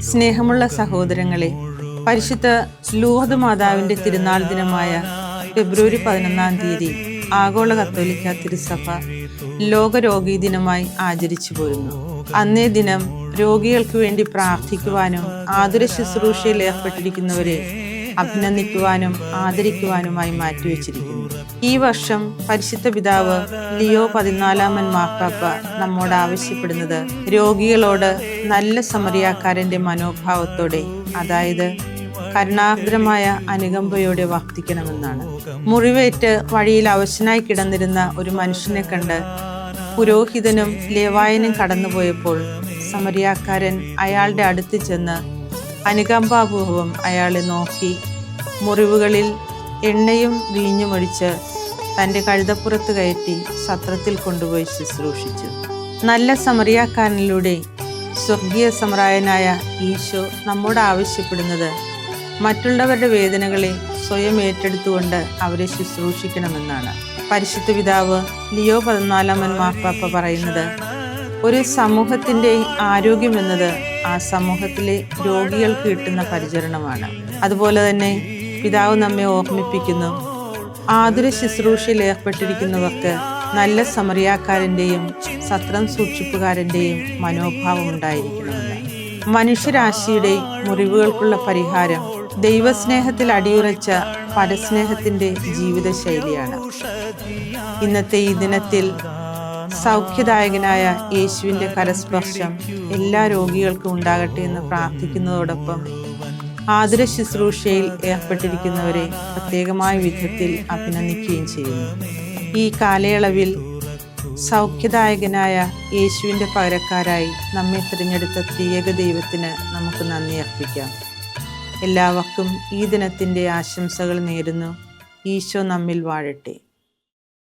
സ്നേഹമുള്ള സഹോദരങ്ങളെ, പരിശുദ്ധ ലൂർദ് മാതാവിന്റെ തിരുനാൾ ദിനമായ ഫെബ്രുവരി 11-ാം തീയതി ആഗോള കത്തോലിക്ക തിരുസഭ ലോകരോഗീ ദിനമായി ആചരിച്ചു പോരുന്നു. അന്നേ ദിനം രോഗികൾക്ക് വേണ്ടി പ്രാർത്ഥിക്കുവാനും ആതുര ശുശ്രൂഷയിൽ ഏർപ്പെട്ടിരിക്കുന്നവരെ അഭിനന്ദിക്കുവാനും ആദരിക്കുവാനുമായി മാറ്റിവെച്ചിരിക്കുന്നു. ഈ വർഷം പരിശുദ്ധ പിതാവ് ലിയോ 14 മാർപ്പാപ്പ നമ്മോട് ആവശ്യപ്പെടുന്നത് രോഗികളോട് നല്ല സമറിയാക്കാരന്റെ മനോഭാവത്തോടെ, അതായത് കരുണാർദ്രമായ അനുകമ്പയോടെ വർത്തിക്കണമെന്നാണ്. മുറിവേറ്റ് വഴിയിൽ അവശനായി കിടന്നിരുന്ന ഒരു മനുഷ്യനെ കണ്ട് പുരോഹിതനും ലേവായനും കടന്നുപോയപ്പോൾ സമറിയാക്കാരൻ അയാളുടെ അടുത്ത് ചെന്ന് അനുകമ്പാപൂർവം അയാളെ നോക്കി മുറിവുകളിൽ എണ്ണയും വീഞ്ഞുമൊഴിച്ച് തൻ്റെ കഴുതപ്പുറത്ത് കയറ്റി സത്രത്തിൽ കൊണ്ടുപോയി ശുശ്രൂഷിച്ചു. നല്ല സമറിയാക്കാരനിലൂടെ സ്വർഗീയ സമറായനായ ഈശോ നമ്മോട് ആവശ്യപ്പെടുന്നത് മറ്റുള്ളവരുടെ വേദനകളെ സ്വയം ഏറ്റെടുത്തുകൊണ്ട് അവരെ ശുശ്രൂഷിക്കണമെന്നാണ്. പരിശുദ്ധ പിതാവ് ലിയോ 14 മാർപ്പാപ്പ പറയുന്നത്, ഒരു സമൂഹത്തിൻ്റെ ആരോഗ്യമെന്നത് ആ സമൂഹത്തിലെ രോഗികൾക്ക് കിട്ടുന്ന പരിചരണമാണ്. അതുപോലെ തന്നെ പിതാവ് നമ്മെ ഓർമ്മിപ്പിക്കുന്നു, ആതുര ശുശ്രൂഷയിൽ ഏർപ്പെട്ടിരിക്കുന്നവർക്ക് നല്ല സമറിയാക്കാരൻ്റെയും സത്രം സൂക്ഷിപ്പുകാരൻ്റെയും മനോഭാവം ഉണ്ടായിരിക്കണമെന്ന്. മനുഷ്യരാശിയുടെ മുറിവുകൾക്കുള്ള പരിഹാരം ദൈവസ്നേഹത്തിൽ അടിയുറച്ച പരസ്നേഹത്തിൻ്റെ ജീവിതശൈലിയാണ്. ഇന്നത്തെ ഈ ദിനത്തിൽ സൗഖ്യദായകനായ യേശുവിൻ്റെ കരസ്പർശം എല്ലാ രോഗികൾക്കും ഉണ്ടാകട്ടെ എന്ന് പ്രാർത്ഥിക്കുന്നതോടൊപ്പം ആതുര ശുശ്രൂഷയിൽ ഏർപ്പെട്ടിരിക്കുന്നവരെ പ്രത്യേകമായ വിധത്തിൽ അഭിനന്ദിക്കുകയും ചെയ്യുന്നു. ഈ കാലയളവിൽ സൗഖ്യദായകനായ യേശുവിൻ്റെ പകരക്കാരായി നമ്മെ തിരഞ്ഞെടുത്ത ത്രിയേക ദൈവത്തിന് നമുക്ക് നന്ദി അർപ്പിക്കാം. എല്ലാവർക്കും ഈ ദിനത്തിൻ്റെ ആശംസകൾ നേരുന്നു. ഈശോ നമ്മിൽ വാഴട്ടെ.